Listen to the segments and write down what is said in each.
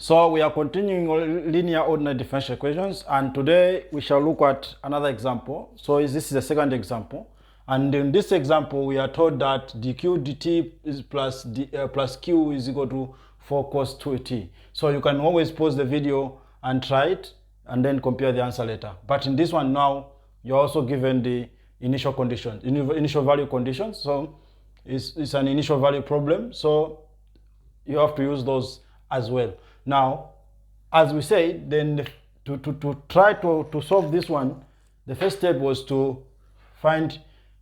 So we are continuing linear ordinary differential equations, and today we shall look at another example. So this is the second example, and in this example we are told that dq dt is plus q is equal to 4 cos 2t. So you can always pause the video and try it and then compare the answer later. But in this one now you're also given the initial conditions, initial value conditions. So it's an initial value problem, so you have to use those as well. Now, as we said, then to try to solve this one, the first step was to find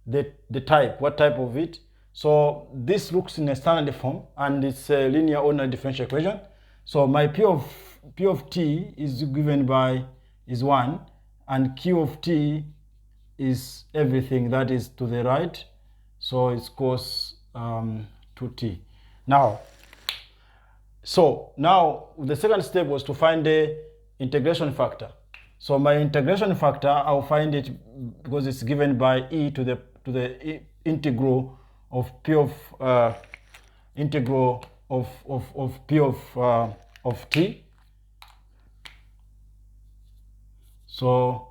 the type, what type of it. So this looks in a standard form, and it's a linear ordinary differential equation. So my p of t is given by is 1, and q of t is everything that is to the right. So it's cos 2t. So now the second step was to find the integration factor. So my integration factor, I'll find it because it's given by e to the integral of p of p of t. So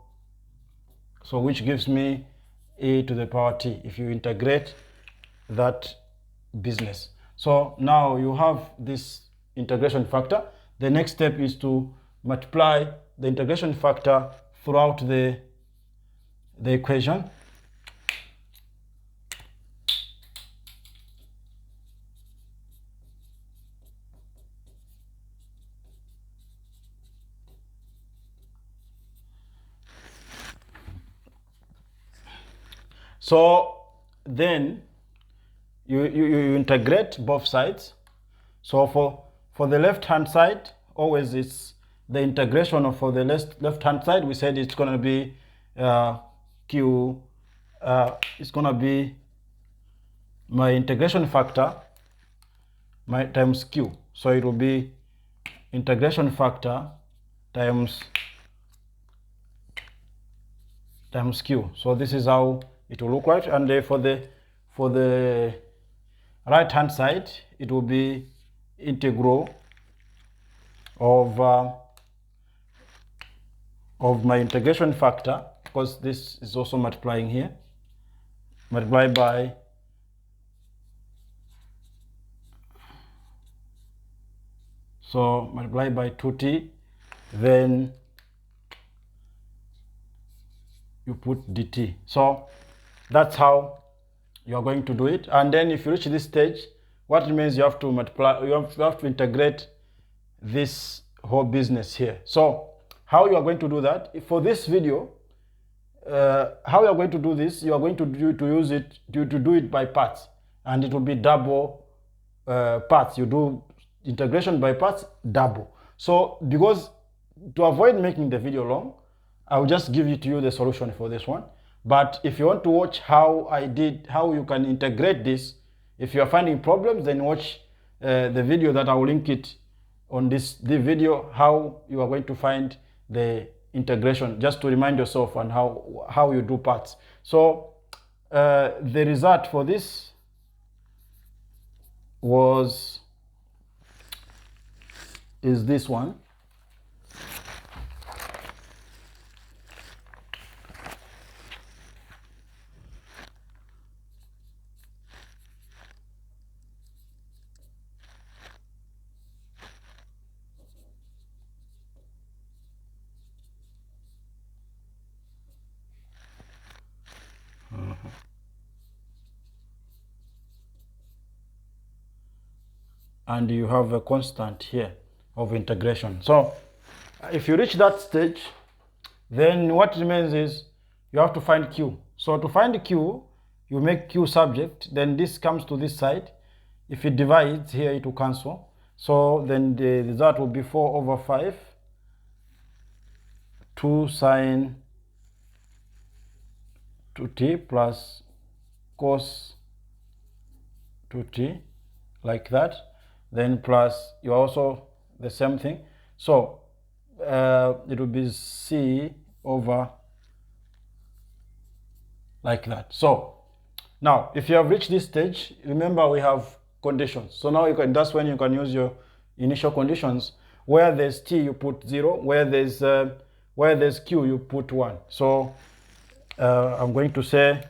which gives me e to the power t if you integrate that business. So now you have this integration factor. The next step is to multiply the integration factor throughout the equation. So then you integrate both sides. So for the left hand side, always it's the integration of for the left hand side. We said it's going to be q. It's going to be my integration factor times q. So it will be integration factor times q. So this is how it will look like. And for the right hand side, it will be integral of my integration factor, because this is also multiplying here, multiplied by multiplied by 2t, then you put dt. So that's how you are going to do it. And then if you reach this stage, what remains, you have to multiply, you have to integrate this whole business here. So how you are going to do that? For this video, how you are going to do this, you are going to do it by parts, and it will be double parts. You do integration by parts, double. So because to avoid making the video long, I will just give it to you the solution for this one. But if you want to watch how you can integrate this, if you are finding problems, then watch the video that I will link it on the video, how you are going to find the integration, just to remind yourself and how you do parts. So the result for this is this one. And you have a constant here of integration. So if you reach that stage, then what remains is you have to find q. So to find q, you make q subject, then this comes to this side. If it divides here, it will cancel. So then the result will be 4 over 5 2 sine 2t plus cos 2t, like that. Then plus you also the same thing. So it will be c over like that. So now if you have reached this stage, remember we have conditions. So now that's when you can use your initial conditions. where there's t you put 0, where there's q you put 1. So I'm going to say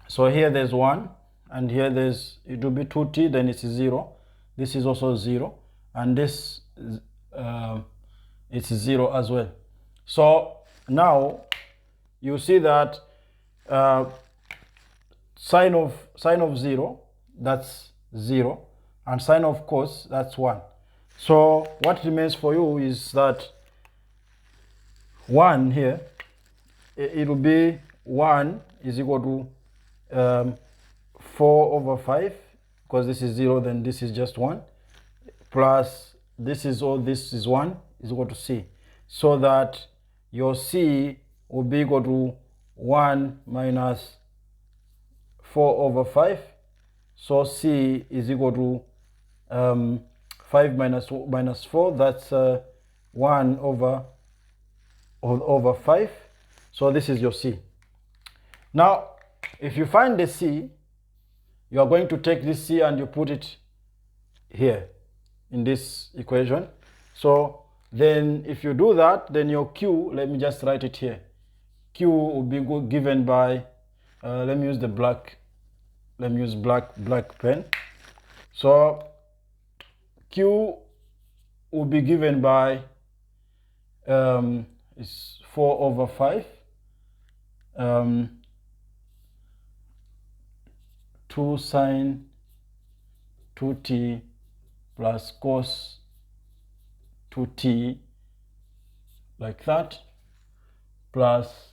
so here there's 1, and here it will be 2t, then it's 0. This is also 0, and this it's 0 as well. So now you see that sine of 0, that's 0, and sine of cos, that's 1. So what remains for you is that 1 here, it will be 1 is equal to 4 over 5, because this is 0, then this is just 1, plus this is 1 is equal to c. So that your c will be equal to 1 minus 4 over 5. So c is equal to 5 minus 4, that's 1 over 5. So this is your c. Now, if you find the c, you are going to take this c and you put it here in this equation. So then if you do that, then your q, let me just write it here. Q will be given by, let me use the black pen. So q will be given by is 4 over 5, 2 sine 2t plus cos 2t, like that, plus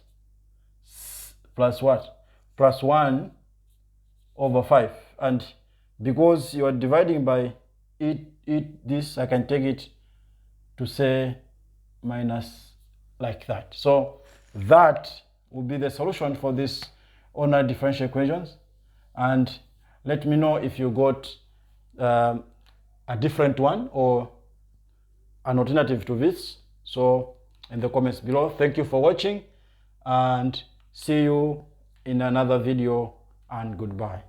what? Plus 1 over 5. And because you are dividing by this, I can take it to say minus, like that. So that will be the solution for this ordinary differential equations. And let me know if you got a different one or an alternative to this. So in the comments below. Thank you for watching, and see you in another video, and goodbye.